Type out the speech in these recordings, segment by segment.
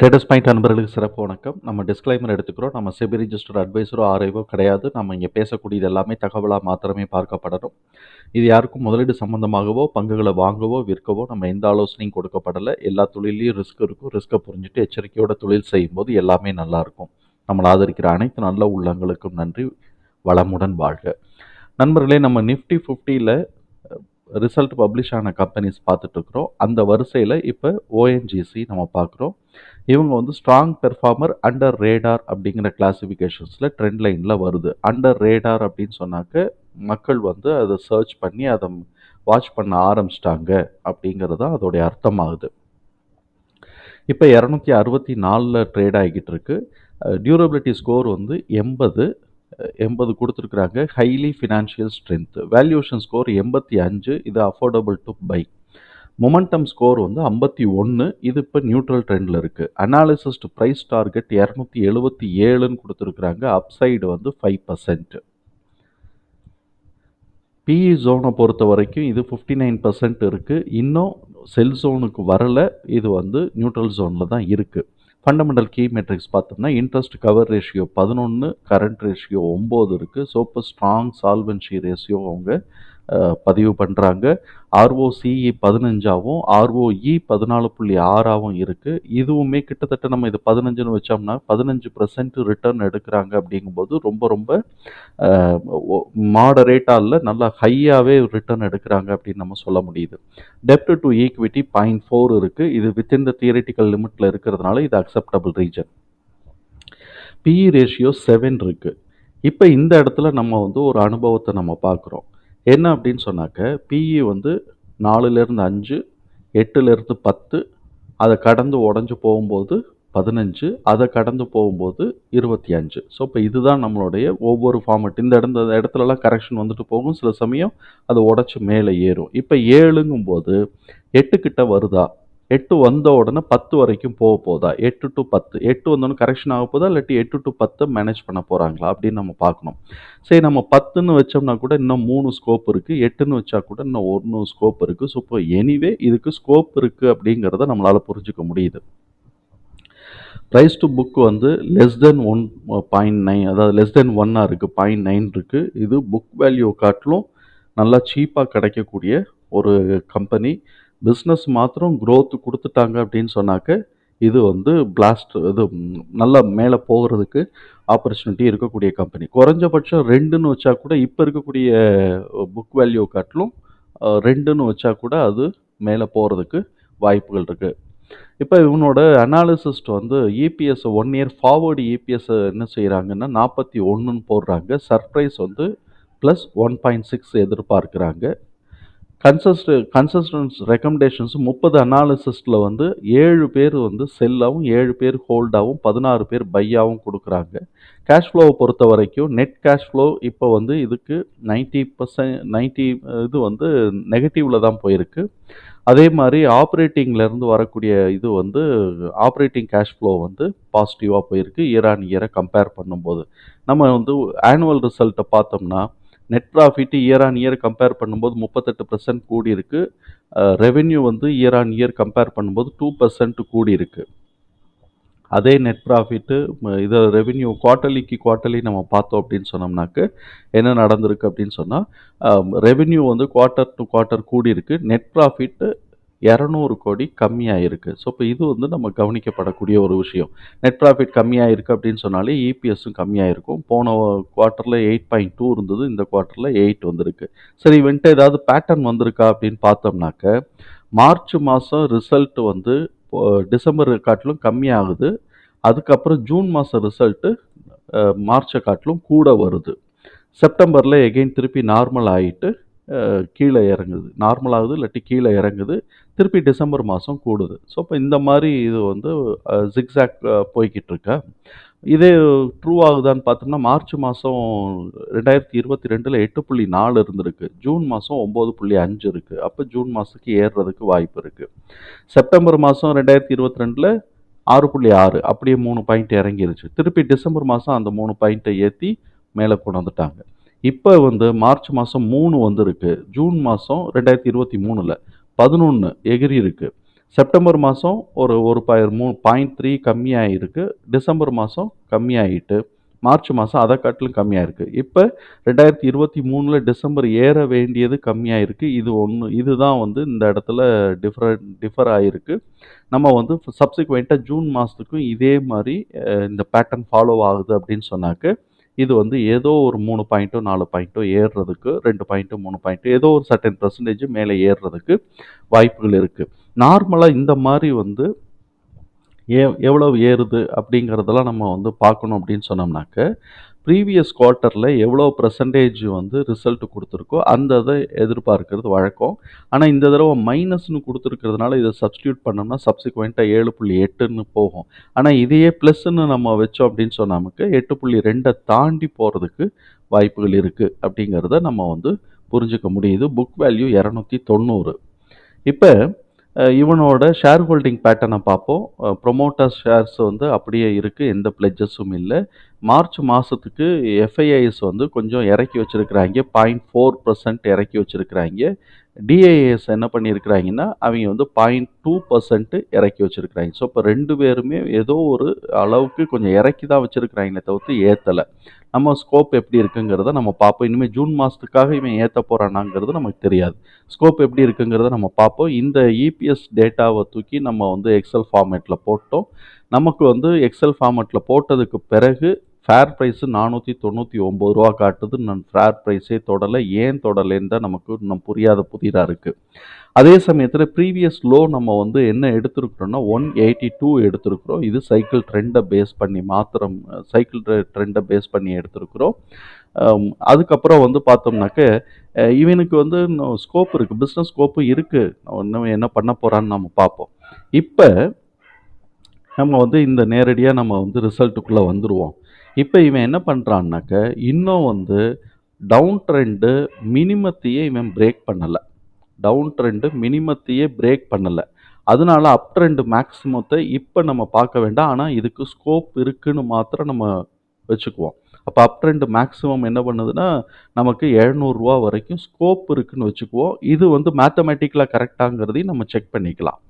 Traders point அன்பர்களுக்கு சிறப்பு வணக்கம். நம்ம டிஸ்க்ளைமர் எடுத்துக்கிறோம். நம்ம செபி ரிஜிஸ்டர்ட் அட்வைசரோ ஆர்ஐவோ கிடையாது. நம்ம இங்கே பேசக்கூடியது எல்லாமே தகவலாக மாத்திரமே பார்க்கப்படணும். இது யாருக்கும் முதலீடு சம்பந்தமாகவோ பங்குகளை வாங்கவோ விற்கவோ நம்ம எந்த ஆலோசனையும் கொடுக்கப்படலை. எல்லா தொழிலையும் ரிஸ்க் இருக்கும். ரிஸ்க்கை புரிஞ்சுட்டு எச்சரிக்கையோட தொழில் செய்யும்போது எல்லாமே நல்லா இருக்கும். நம்மளை ஆதரிக்கிற அனைத்து நல்ல உள்ளங்களுக்கும் நன்றி. வளமுடன் வாழ்க. நண்பர்களே, நம்ம நிஃப்டி 50ல் ரிசல்ட் பப்ளிஷ் ஆன கம்பெனிஸ் பார்த்துட்ருக்குறோம். அந்த வரிசையில் இப்போ ஓஎன்ஜிசி நம்ம பார்க்குறோம். இவங்க வந்து ஸ்ட்ராங் பெர்ஃபார்மர் அண்டர் ரேடார் அப்படிங்கிற கிளாசிஃபிகேஷன்ஸில் ட்ரெண்ட் லைனில் வருது. அண்டர் ரேடார் அப்படின்னு சொன்னாக்க மக்கள் வந்து அதை சர்ச் பண்ணி அதை வாட்ச் பண்ண ஆரம்பிச்சிட்டாங்க அப்படிங்கிறது தான் அதோடைய அர்த்தமாகுது. இப்போ 264 ட்ரேட் ஆகிக்கிட்டு இருக்கு. டியூரபிலிட்டி ஸ்கோர் வந்து 80 கொடுத்துருக்குறாங்க. Highly financial strength. Valuation score 85, இது affordable to buy. Momentum score வந்து 51, இது இப்போ நியூட்ரல் ட்ரெண்டில் இருக்குது. அனாலிசிஸ்ட் ப்ரைஸ் டார்கெட் 277ன்னு கொடுத்துருக்குறாங்க. அப்சைடு வந்து 5%. பிஇ ஜோனை பொறுத்த வரைக்கும் இது 59% இருக்குது. இன்னும் செல் ஜோனுக்கு வரலை. இது வந்து நியூட்ரல் ஜோனில் தான் இருக்குது. ஃபண்டமெண்டல் கீ மெட்ரிக்ஸ் பார்த்தோம்னா interest cover ratio 11, current ratio 9 இருக்குது. ஸோ இப்போ ஸ்ட்ராங் சால்வன்சி ரேஷியோ அவங்க பதிவு பண்ணுறாங்க. ஆர்ஓசிஇ 15ஆகவும் ஆர்ஓஇ 14.6ஆகவும் இருக்குது. இதுவுமே கிட்டத்தட்ட நம்ம இது 15ன்னு வச்சோம்னா 15% ரிட்டர்ன் எடுக்கிறாங்க. அப்படிங்கும்போது ரொம்ப ரொம்ப மாடரேட்டாக இல்லை, நல்லா ஹையாகவே ரிட்டர்ன் எடுக்கிறாங்க அப்படின்னு நம்ம சொல்ல முடியுது. டெப்ட் டு ஈக்விட்டி 0.4 இருக்குது. இது வித்தின் த தியரிட்டிக்கல் லிமிட்டில் இருக்கிறதுனால இது அக்செப்டபிள் ரீஜன். பிஇ ரேஷியோ 7 இருக்குது. இப்போ இந்த இடத்துல நம்ம வந்து ஒரு அனுபவத்தை நம்ம பார்க்குறோம். என்ன அப்படின்னு சொன்னாக்க பிஇ வந்து 4லேருந்து 5, 8லேருந்து 10, அதை கடந்து உடஞ்சி போகும்போது 15, அதை கடந்து போகும்போது 25. ஸோ இப்போ இதுதான் நம்மளுடைய ஒவ்வொரு ஃபார்மட். இந்த இடத்துலலாம் கரெக்ஷன் வந்துட்டு போகும். சில சமயம் அதை உடச்சி மேலே ஏறும். இப்போ 7ங்கும்போது 8 கிட்ட வருதா, 8 வந்த உடனே 10 வரைக்கும் போதா, 8 to 10, 8 வந்தோடனே கரெக்ஷன் ஆக போதா, இல்லாட்டி 8 to 10 மேனேஜ் பண்ண போகிறாங்களா அப்படின்னு நம்ம பார்க்கணும். சரி, நம்ம 10ன்னு வச்சோம்னா கூட இன்னும் 3 ஸ்கோப் இருக்குது. 8ன்னு வச்சா கூட இன்னும் 1 ஸ்கோப் இருக்குது. ஸோ இப்போ எனிவே இதுக்கு ஸ்கோப் இருக்குது அப்படிங்கிறத நம்மளால் புரிஞ்சுக்க முடியுது. ப்ரைஸ் டு புக் வந்து லெஸ் தென் 1.9, அதாவது லெஸ் தென் 1 இருக்குது, 0.9 இருக்குது. இது புக் வேல்யூ காட்டிலும் நல்லா சீப்பாக கிடைக்கக்கூடிய ஒரு கம்பெனி. பிஸ்னஸ் மாத்திரம் க்ரோத் கொடுத்துட்டாங்க அப்படின்னு சொன்னாக்க இது வந்து இது நல்லா மேலே போகிறதுக்கு ஆப்பர்ச்சுனிட்டி இருக்கக்கூடிய கம்பெனி. குறைஞ்சபட்சம் 2ன்னு வச்சா கூட இப்போ இருக்கக்கூடிய புக் வேல்யூ காட்டிலும் 2ன்னு வச்சா கூட அது மேலே போகிறதுக்கு வாய்ப்புகள் இருக்குது. இப்போ இவனோட அனாலிசிஸ்ட் வந்து இபிஎஸ் 1 இயர் ஃபார்வர்டு இபிஎஸ் என்ன செய்கிறாங்கன்னா 41ன்னு போடுறாங்க. சர்ப்ரைஸ் வந்து ப்ளஸ் 1.6 எதிர்பார்க்குறாங்க. கன்சிஸ்டன்ஸ் ரெக்கமெண்டேஷன்ஸ் 30 அனாலிசிஸ்டில் வந்து 7 பேர் வந்து செல்லாகவும் 7 பேர் ஹோல்டாகவும் 16 பேர் பையாகவும் கொடுக்குறாங்க. கேஷ் ஃப்ளோவை பொறுத்த வரைக்கும் நெட் கேஷ் ஃப்ளோ இப்போ வந்து இதுக்கு 90% இது வந்து நெகட்டிவில் தான் போயிருக்கு. அதே மாதிரி ஆப்ரேட்டிங்லேருந்து வரக்கூடிய இது வந்து ஆப்ரேட்டிங் கேஷ் ஃப்ளோ வந்து பாசிட்டிவாக போயிருக்கு இயர் ஆன் இயரை கம்பேர் பண்ணும்போது. நம்ம வந்து ஆனுவல் ரிசல்ட்டை பார்த்தோம்னா net profit year on year compare பண்ணும்போது 38% கூடி இருக்கு. ரெவென்யூ வந்து இயர் ஆன் இயர் கம்பேர் பண்ணும்போது 2% கூடி இருக்கு. அதே நெட் ப்ராஃபிட்டு இதை ரெவென்யூ குவார்ட்டர்லி நம்ம பார்த்தோம் அப்படின்னு சொன்னோம்னாக்க என்ன நடந்திருக்கு அப்படின்னு சொன்னால் ரெவென்யூ வந்து குவார்ட்டர் டு குவார்ட்டர் கூடி இருக்கு. நெட் ப்ராஃபிட்டு 200 கோடி கம்மியாக இருக்குது. ஸோ இப்போ இது வந்து நம்ம கவனிக்கப்படக்கூடிய ஒரு விஷயம். நெட் ப்ராஃபிட் கம்மியாக இருக்குது அப்படின்னு சொன்னாலே இபிஎஸும் கம்மியாக இருக்கும். போன குவார்ட்டரில் 8.2 இருந்தது, இந்த குவார்ட்டரில் 8 வந்திருக்கு. சரி, இவன்ட்டு ஏதாவது பேட்டர்ன் வந்திருக்கா அப்படின்னு பார்த்தோம்னாக்க மார்ச் மாதம் ரிசல்ட் வந்து டிசம்பர் காட்டிலும் கம்மியாகுது. அதுக்கப்புறம் ஜூன் மாதம் ரிசல்ட்டு மார்ச்சை காட்டிலும் கூட வருது. செப்டம்பரில் எகெயின் திருப்பி நார்மல் ஆகிட்டு கீழே இறங்குது, நார்மல் ஆகுது, இல்லாட்டி கீழே இறங்குது, திருப்பி டிசம்பர் மாதம் கூடுது. ஸோ இப்போ இந்த மாதிரி இது வந்து ஜிக்ஸாக் போய்கிட்டு இருக்கா. இதே ட்ரூ ஆகுதான்னு பார்த்தோம்னா மார்ச் மாதம் 2022 8.4 இருந்திருக்கு, ஜூன் மாதம் 9.5 இருக்குது. அப்போ ஜூன் மாதத்துக்கு ஏறுறதுக்கு வாய்ப்பு இருக்குது. செப்டம்பர் மாதம் 2022 6.6, அப்படியே 3 பாயிண்ட் இறங்கிருச்சு. திருப்பி டிசம்பர் மாதம் அந்த 3 பாயிண்ட்டை ஏற்றி மேலே கொண்டு வந்துட்டாங்க. இப்போ வந்து மார்ச் மாதம் 3 வந்திருக்கு, ஜூன் மாதம் 2023 11 எகிரி இருக்கு. செப்டம்பர் மாதம் ஒரு ஒரு 0.3 கம்மியாயிருக்கு. டிசம்பர் மாதம் கம்மியாயிட்டு, மார்ச் மாதம் அதை காட்டிலும் கம்மியாயிருக்கு. இப்போ 2023ல டிசம்பர் ஏற வேண்டியது கம்மியாயிருக்கு. இதுதான் வந்து இந்த இடத்துல டிஃபர் ஆயிருக்கு. நம்ம வந்து சப்சிக்வெண்ட்டாக ஜூன் மாதத்துக்கும் இதே மாதிரி இந்த பேட்டர்ன் ஃபாலோ ஆகுது அப்படின்னு சொன்னாக்க, இது வந்து ஏதோ ஒரு 3 பாயிண்ட்டோ 4 பாயிண்ட்டோ ஏறுறதுக்கு 2 பாயிண்ட்டோ 3 பாயிண்ட்டோ ஏதோ ஒரு சர்டன் பெர்சன்டேஜ் மேலே ஏறுறதுக்கு வாய்ப்புகள் இருக்குது. நார்மலாக இந்த மாதிரி வந்து எவ்வளவு ஏறுது அப்படிங்கிறதெல்லாம் நம்ம வந்து பார்க்கணும் அப்படின்னு சொன்னோம்னாக்க, ப்ரீவியஸ் குவார்ட்டரில் எவ்வளோ பெர்சன்டேஜ் வந்து ரிசல்ட் கொடுத்துருக்கோ அந்த இதை எதிர்பார்க்கிறது வழக்கம். ஆனால் இந்த தடவை மைனஸ்னு கொடுத்துருக்கிறதுனால இதை சப்ஸ்டியூட் பண்ணோம்னா சப்சிக்வெண்ட்டாக 7.8ன்னு போகும். ஆனால் இதையே ப்ளஸ்ன்னு நம்ம வச்சோம் அப்படின்னு சொன்னாமுக்கு 8.2 தாண்டி போகிறதுக்கு வாய்ப்புகள் இருக்குது அப்படிங்கிறத நம்ம வந்து புரிஞ்சுக்க முடியுது. Book value 290. இப்போ இவனோட ஷேர் ஹோல்டிங் பேட்டர்னை பார்ப்போம். ப்ரொமோட்டர்ஸ் ஷேர்ஸ் வந்து அப்படியே இருக்குது, எந்த பிளெட்ஜஸும் இல்லை. மார்ச் மாதத்துக்கு எஃப்ஐஐஸ் வந்து கொஞ்சம் இறக்கி வச்சுருக்கிறாங்க, 0.4% இறக்கி வச்சுருக்கிறாங்க. டிஐஏஎஸ் என்ன பண்ணியிருக்கிறாங்கன்னா அவங்க வந்து 0.2% இறக்கி வச்சுருக்கிறாங்க. ஸோ இப்போ ரெண்டு பேருமே ஏதோ ஒரு அளவுக்கு கொஞ்சம் இறக்கி தான் வச்சுருக்கிறாங்களே தவிர்த்து ஏற்றலை. நம்ம ஸ்கோப் எப்படி இருக்குங்கிறத நம்ம பார்ப்போம். இனிமேல் ஜூன் மாதத்துக்காக இவன் ஏற்ற போகிறானாங்கிறது நமக்கு தெரியாது. ஸ்கோப் எப்படி இருக்குங்கிறத நம்ம பார்ப்போம். இந்த இபிஎஸ் டேட்டாவை தூக்கி நம்ம வந்து எக்ஸல் ஃபார்மேட்டில் போட்டோம். நமக்கு வந்து எக்ஸல் ஃபார்மேட்டில் போட்டதுக்கு பிறகு ஃபேர் ப்ரைஸு 499 ரூபா காட்டுது. நான் ஃபேர் ப்ரைஸே தொடலை. ஏன் தொடலைன்னு தான் நமக்கு இன்னும் புரியாத புதிராக இருக்குது. அதே சமயத்தில் ப்ரீவியஸ் லோ நம்ம வந்து என்ன எடுத்துருக்குறோன்னா 182 எடுத்துருக்குறோம். இது சைக்கிள் ட்ரெண்டை பேஸ் பண்ணி சைக்கிள் ட்ரெண்டை பேஸ் பண்ணி எடுத்துருக்குறோம். அதுக்கப்புறம் வந்து பார்த்தோம்னாக்க இவனுக்கு வந்து இன்னும் ஸ்கோப் இருக்குது, பிஸ்னஸ் ஸ்கோப்பு இருக்குது. இன்னும் என்ன பண்ண போகிறான்னு நம்ம பார்ப்போம். இப்போ நம்ம வந்து இந்த நேரடியாக நம்ம வந்து ரிசல்ட்டுக்குள்ளே வந்துடுவோம். இப்போ இவன் என்ன பண்ணுறான்னாக்க இன்னும் வந்து டவுன் ட்ரெண்டு மினிமத்தையே இவன் பிரேக் பண்ணலை. டவுன் ட்ரெண்டு மினிமத்தையே பிரேக் பண்ணலை. அதனால அப் ட்ரெண்டு மேக்ஸிமத்தை இப்போ நம்ம பார்க்க வேண்டாம். ஆனால் இதுக்கு ஸ்கோப் இருக்குன்னு மாத்திரம் நம்ம வச்சுக்குவோம். அப்போ அப் ட்ரெண்ட் மேக்ஸிமம் என்ன பண்ணுதுன்னா நமக்கு 700 ரூபா வரைக்கும் ஸ்கோப் இருக்குன்னு வச்சுக்குவோம். இது வந்து மேத்தமேட்டிக்கலாக கரெக்டாங்கிறதையும் நம்ம செக் பண்ணிக்கலாம்.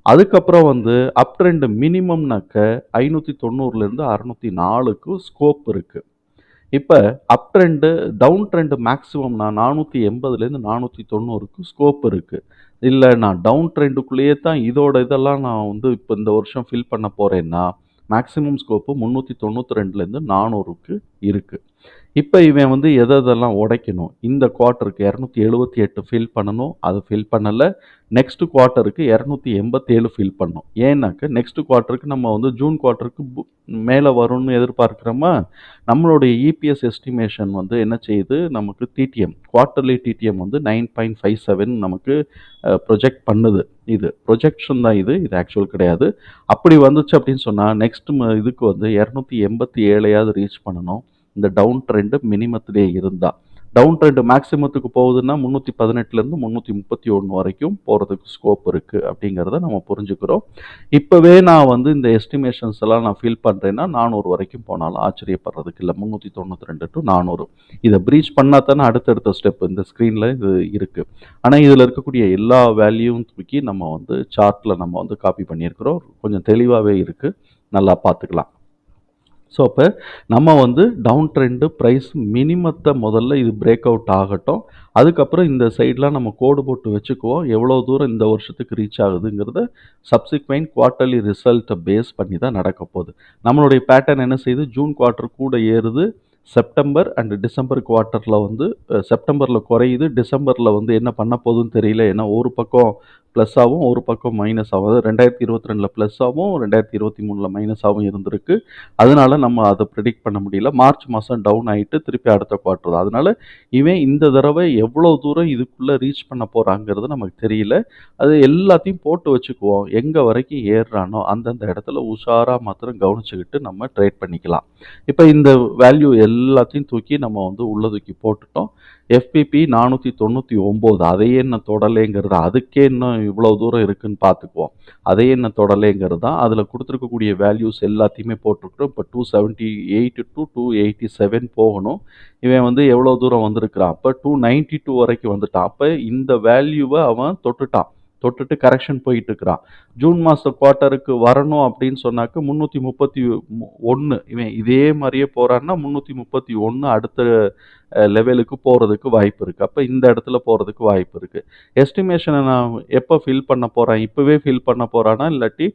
அதுக்கப்புறம் வந்து அப் ட்ரெண்ட் மினிமம்னாக்க 590லேருந்து 604க்கு ஸ்கோப் இருக்குது. இப்போ up trend down trend maximum நான் 480லேருந்து 490க்கு ஸ்கோப் இருக்குது. இல்லை நான் டவுன் ட்ரெண்டுக்குள்ளேயே தான் இதெல்லாம் நான் வந்து இப்போ இந்த வருஷம் ஃபில் பண்ண போகிறேன்னா மேக்ஸிமம் ஸ்கோப்பு 392லேருந்து 400க்கு இருக்குது. இப்போ இவன் வந்து எதெல்லாம் உடைக்கணும், இந்த குவார்ட்டருக்கு 278 ஃபில் பண்ணணும், அது ஃபில் பண்ணலை. நெக்ஸ்ட் குவார்ட்டருக்கு 287 ஃபில் பண்ணணும். ஏன்னாக்க நெக்ஸ்ட் குவார்ட்டருக்கு நம்ம வந்து ஜூன் குவார்ட்டருக்கு மேலே வரும்னு எதிர்பார்க்குறோமா. நம்மளுடைய இபிஎஸ் எஸ்டிமேஷன் வந்து என்ன செய்யுது, நமக்கு டிடிஎம் குவார்ட்டர்லி டிடிஎம் வந்து 9.57 நமக்கு ப்ரொஜெக்ட் பண்ணுது. இது ப்ரொஜெக்ஷன் தான், இது ஆக்சுவல் கிடையாது. அப்படி வந்துச்சு அப்படின்னு சொன்னால் நெக்ஸ்ட் இதுக்கு வந்து 287 ரீச் பண்ணணும். இந்த டவுன் ட்ரெண்டு மினிமத்திலே இருந்தால். டவுன் ட்ரெண்ட் மேக்ஸிமத்துக்கு போகுதுன்னா 318லேருந்து 331 வரைக்கும் போகிறதுக்கு ஸ்கோப் இருக்குது அப்படிங்கிறத நம்ம புரிஞ்சுக்கிறோம். இப்போவே நான் வந்து இந்த எஸ்டிமேஷன்ஸ் எல்லாம் நான் ஃபீல் பண்ணுறேன்னா 400 வரைக்கும் போனாலும் ஆச்சரியப்படுறதுக்கு இல்லை. 392 டு 400 இதை ப்ரீச் பண்ணால் தானே அடுத்தடுத்த ஸ்டெப் இந்த ஸ்க்ரீனில் இது இருக்குது. ஆனால் இதில் இருக்கக்கூடிய எல்லா வேல்யூவும் தூக்கி நம்ம வந்து சார்ட்டில் நம்ம வந்து காப்பி பண்ணியிருக்கிறோம். கொஞ்சம் தெளிவாகவே இருக்குது, நல்லா பார்த்துக்கலாம். ஸோ அப்போ நம்ம வந்து டவுன் ட்ரெண்டு ப்ரைஸ் மினிமத்தை முதல்ல இது பிரேக் அவுட் ஆகட்டும். அதுக்கப்புறம் இந்த சைட்லாம் நம்ம கோடு போட்டு வச்சுக்குவோம். எவ்வளோ தூரம் இந்த வருஷத்துக்கு ரீச் ஆகுதுங்கிறத சப்சிக்வெண்ட் குவார்ட்டர்லி ரிசல்ட்டை பேஸ் பண்ணி தான் நடக்க போகுது. நம்மளுடைய பேட்டர்ன் என்ன செய்யுது, ஜூன் குவார்ட்டர் கூட ஏறுது, செப்டம்பர் அண்ட் டிசம்பர் குவார்ட்டரில் வந்து செப்டம்பரில் குறையுது, டிசம்பரில் வந்து என்ன பண்ண போகுதுன்னு தெரியல. ஏன்னா ஒரு பக்கம் ப்ளஸ்ஸாகவும் ஒரு பக்கம் மைனஸாகவும், அதாவது 2022 ப்ளஸ்ஸாகவும் 2023 மைனஸாகவும் இருந்திருக்கு. அதனால நம்ம அதை ப்ரிடிக்ட் பண்ண முடியல. மார்ச் மாதம் டவுன் ஆகிட்டு திருப்பி அடுத்த குவார்ட்டர் தான். அதனால இவன் இந்த தடவை எவ்வளோ தூரம் இதுக்குள்ளே ரீச் பண்ண போகிறாங்கிறது நமக்கு தெரியல. அது எல்லாத்தையும் போட்டு வச்சுக்குவோம். எங்கே வரைக்கும் ஏறுறானோ அந்தந்த இடத்துல உஷாராக மாத்திரம் கவனிச்சுக்கிட்டு நம்ம ட்ரேட் பண்ணிக்கலாம். இப்போ இந்த வேல்யூ எல்லாத்தையும் தூக்கி நம்ம வந்து உள்ள தூக்கி போட்டுட்டோம். எஃபிபி 499 அதையே என்ன தொடலைங்கிறது, அதுக்கே இன்னும் இவ்வளோ தூரம் இருக்குன்னு பார்த்துக்குவோம். அதையே என்ன தொடலைங்கிறது தான் அதில் கொடுத்துருக்கக்கூடிய வேல்யூஸ் எல்லாத்தையுமே போட்டிருக்கிறோம். இப்போ 278 டு 287 போகணும். இவன் வந்து எவ்வளோ தூரம் வந்திருக்கிறான், அப்போ 292 வரைக்கும் வந்துட்டான். அப்போ இந்த வேல்யூவை அவன் தொட்டுட்டான். தொட்டுட்டு கரெக்ஷன் போயிட்டு இருக்கிறான். ஜூன் மாச குவார்ட்டருக்கு வரணும் அப்படின்னு சொன்னாக்க 331. இவன் இதே மாதிரியே போறான்னா 331 அடுத்த லெவலுக்கு போறதுக்கு வாய்ப்பு இருக்கு. அப்ப இந்த இடத்துல போறதுக்கு வாய்ப்பு இருக்கு. எஸ்டிமேஷனை நான் எப்போ ஃபில் பண்ண போறேன்? இப்பவே ஃபில் பண்ண போறானா இல்லாட்டி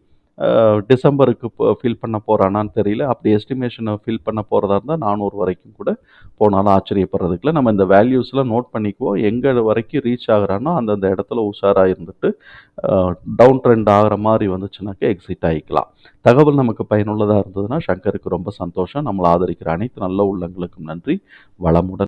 டிசம்பருக்கு ஃபில் பண்ண போறானான்னு தெரியல. அப்படி எஸ்டிமேஷனை ஃபில் பண்ண போறதா இருந்தா 400 வரைக்கும் கூட போனாலும் ஆச்சரியப்படுறதுக்கு இல்ல. நம்ம இந்த வேல்யூஸ்லாம் நோட் பண்ணிக்குவோம். எங்க வரைக்கும் ரீச் ஆகுறானோ அந்தந்த இடத்துல உஷாரா இருந்துட்டு டவுன் ட்ரெண்ட் ஆகுற மாதிரி வந்துச்சுனாக்க எக்ஸிட் ஆகிக்கலாம். தகவல் நமக்கு பயனுள்ளதா இருந்ததுன்னா சங்கருக்கு ரொம்ப சந்தோஷம். நம்மளை ஆதரிக்கிற அனைத்து நல்ல உள்ளங்களுக்கும் நன்றி. வளமுடன்.